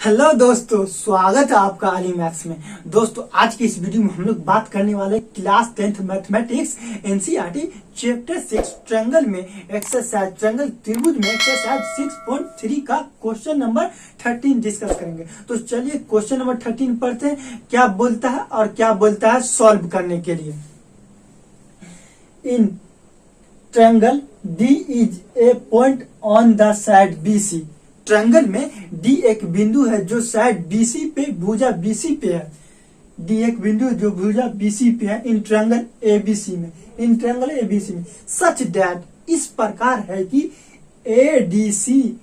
Hello दोस्तों, स्वागत है आपका अली मैथ्स में। दोस्तों, आज की इस वीडियो में हम लोग बात करने वाले class 10th mathematics NCERT chapter 6 triangle में एक्सरसाइज ट्रायंगल त्रिभुज में एक्सरसाइज 6.3 का क्वेश्चन नंबर 13 डिस्कस करेंगे। तो चलिए क्वेश्चन नंबर 13 पढ़ते हैं, क्या बोलता है और क्या बोलता है सॉल्व करने के लिए। In triangle D is a point on the side BC. Triangle में डी एक बिंदु है जो साइड बीसी पे भुजा बीसी पे है। डी एक बिंदु जो भुजा बीसी पे है इन ट्रायंगल एबीसी में सच दैट इस प्रकार है कि एडीसी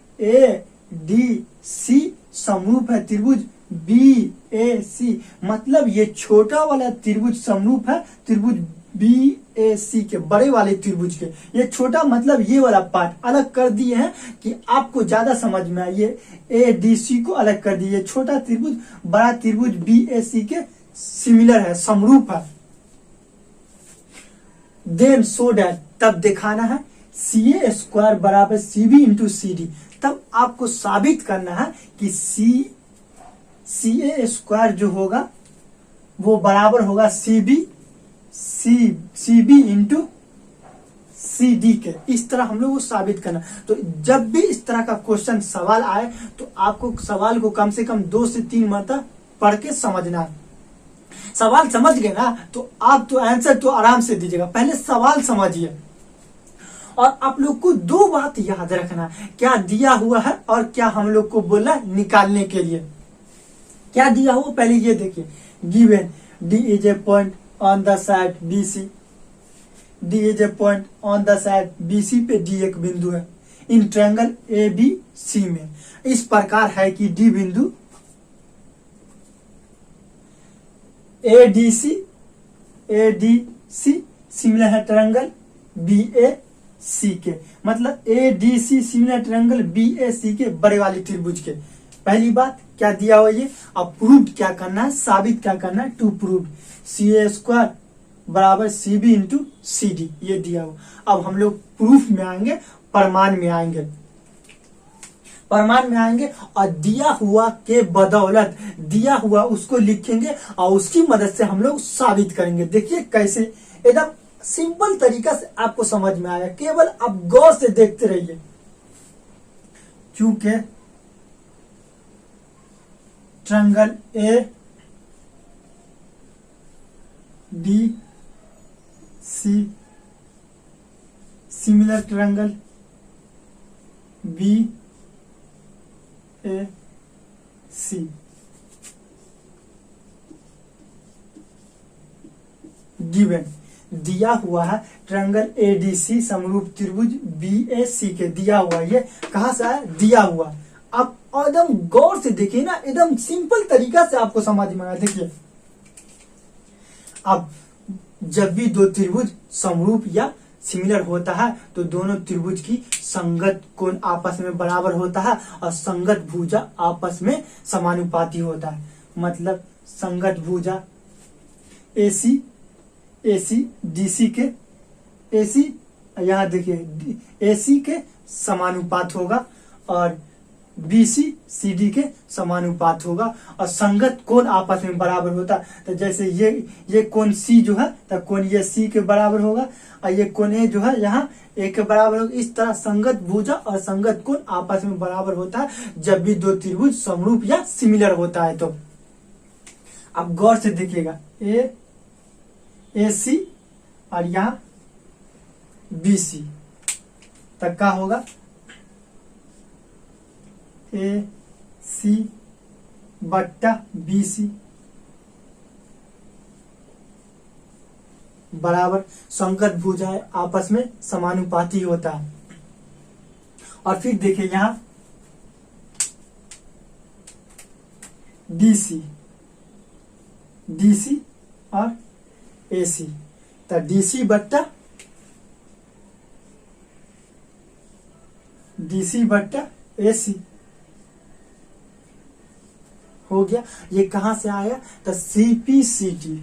समरूप है त्रिभुज बीएसी। मतलब ये छोटा वाला त्रिभुज समरूप है त्रिभुज बीएसी के, बड़े वाले त्रिभुज के। ये छोटा मतलब ये वाला पार्ट अलग कर दिए हैं कि आपको ज्यादा समझ में आए। ये एडीसी को अलग कर दिए। छोटा त्रिभुज बड़ा त्रिभुज बीएसी के सिमिलर है, समरूप है। देन सो दैट, तब दिखाना है CA स्क्वायर बराबर CB इंटू CD। तब आपको साबित करना है कि CA स्क्वायर जो होगा वो बराबर होगा CB इंटू CD के। इस तरह हम लोग को साबित करना। तो जब भी इस तरह का क्वेश्चन सवाल आए तो आपको सवाल को कम से कम 2 से 3 मरतबा पढ़ के समझना है। सवाल समझ गए ना तो आप तो आंसर तो आराम से दीजिएगा। पहले सवाल समझिए और आप लोग को 2 बात याद रखना, क्या दिया हुआ है और क्या हम लोग को बोला निकालने के लिए। क्या दिया हुआ पहले ये देखिए, given D is a point on the side BC। D is a point on the side BC पे डी एक बिंदु है इन ट्रायंगल ABC में। इस प्रकार है कि डी बिंदु ADC सिमिलर है ट्रायंगल BAC के। मतलब ADC सिमिलर ट्रायंगल BAC के, बड़े वाले त्रिभुज के। पहली बात क्या दिया हुआ ये, अब प्रूफ क्या करना है, साबित क्या करना है, टू प्रूव CA स्क्वायर बराबर CB इंटू CD, ये दिया हुआ। अब हम लोग प्रूफ में आएंगे, प्रमाण में आएंगे और दिया हुआ के बदौलत दिया हुआ उसको लिखेंगे और उसकी मदद से हम लोग साबित करेंगे। देखिए कैसे, एकदम सिंपल तरीका से आपको समझ में आएगा। केवल आप गौर से देखते रहिए। क्योंकि triangle ADC similar triangle BAC। Given दिया हुआ है ट्रायंगल ADC समरूप त्रिभुज BAC के। दिया हुआ, ये कहां से आया, दिया हुआ। अब एकदम गौर से देखिए ना, एकदम सिंपल तरीका से आपको समझ में आया। देखिए, अब जब भी 2 त्रिभुज समरूप या सिमिलर होता है तो दोनों त्रिभुज की संगत कोण आपस में बराबर होता है और संगत भुजा आपस में समानुपाती होता है। मतलब संगत भुजा AC DC के AC, यहाँ देखिए AC के समानुपात होगा और BC CD के समानुपात होगा और संगत कोण आपस में बराबर होता। तो जैसे ये कोण C जो है तो कोण ये C के बराबर होगा और ये कोण A जो है यहाँ A के बराबर होगा। इस तरह संगत भुजा और संगत कोण आपस में बराबर होता है जब भी 2 त्रिभुज समरूप या सिमिलर होता है। तो आप गौर से देखिएगा, AC और यहाँ BC तक का होगा AC बट्टा BC बराबर संगत भुजाएं आपस में समानुपाती होता है। और फिर देखिए यहाँ DC और AC, तो DC बट्टा AC हो गया। ये कहां से आया, तो CPCT।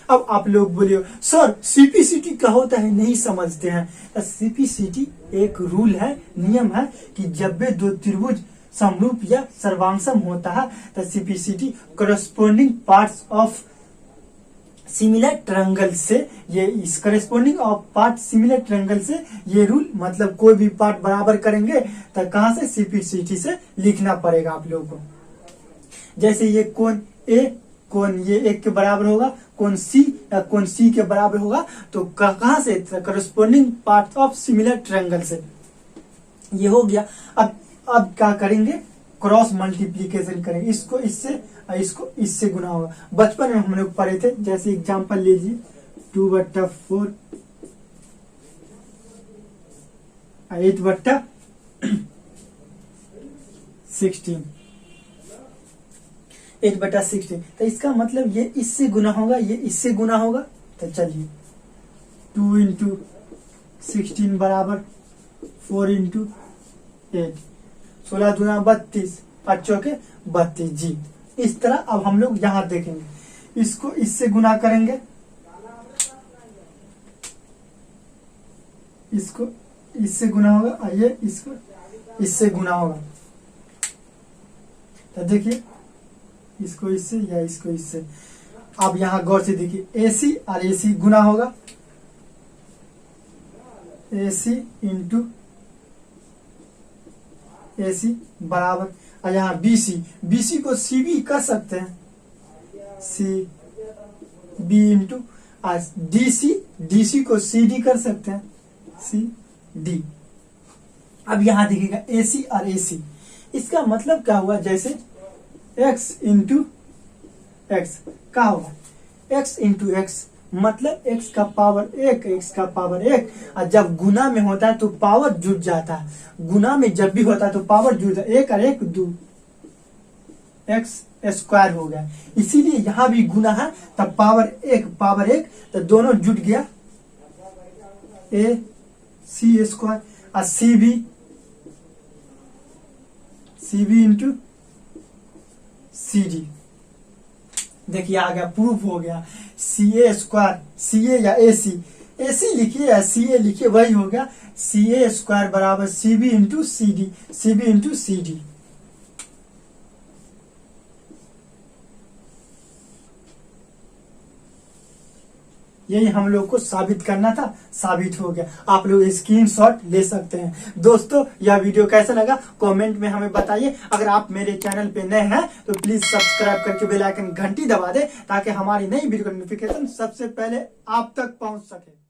अब आप लोग बोलिए सर सीपीसीटी क्या होता है, नहीं समझते हैं। सीपीसीटी एक रूल है, नियम है कि जब भी दो त्रिभुज समरूप या सर्वांगसम होता है तो CPCT corresponding parts of similar triangle से, ये इस corresponding of part similar triangle से ये रूल, मतलब कोई भी पार्ट बराबर करेंगे तो कहां से, सीपीसीटी से लिखना पड़ेगा आप लोगों को। जैसे ये कोण ए, कोण ये एक के बराबर होगा, कोण सी या कोण सी के बराबर होगा, तो कहां से, corresponding part of similar triangle से। ये हो गया। अब क्या करेंगे, क्रॉस मल्टीप्लीकेशन करेंगे, इसको इससे इसको इससे गुना होगा। बचपन में हम लोग पढ़े थे, जैसे एग्जांपल लीजिए 2/4 8/16 8/16, तो इसका मतलब ये इससे गुना होगा, ये इससे गुना होगा। तो चलिए 2 × 16 बराबर 4 × 8, 16 दूना 32, 5 चौके 32 जी। इस तरह अब हम लोग यहां देखेंगे, इसको इससे गुना करेंगे, इसको इससे गुना होगा और ये इसको इससे गुना होगा। तो देखिए इसको इससे या इसको इससे। अब यहां गौर से देखिए, AC और AC गुना होगा, AC × AC बराबर, और यहाँ BC को CB कर सकते हैं, CB × DC को CD कर सकते हैं, CD। अब यहां देखिएगा AC और AC, इसका मतलब क्या हुआ, जैसे x × x क्या होगा, x × x मतलब x का पावर 1, और जब गुना में होता है तो पावर जुड़ जाता है। गुना में जब भी होता है तो पावर जुड़ जाता है, 1 और 1 2, x² हो गया। इसीलिए यहां भी गुना है, तब पावर 1 तो दोनों जुड़ गया, AC² और CB × CD। देखिए आ गया, प्रूफ हो गया। CA² CA या AC लिखिए या CA लिखिए, वही हो गया। CA² बराबर CB × CD। यही हम लोग को साबित करना था, साबित हो गया। आप लोग स्क्रीनशॉट ले सकते हैं। दोस्तों यह वीडियो कैसा लगा कमेंट में हमें बताइए। अगर आप मेरे चैनल पे नए हैं तो प्लीज सब्सक्राइब करके बेल आइकन घंटी दबा दें, ताकि हमारी नई वीडियो का नोटिफिकेशन सबसे पहले आप तक पहुंच सके।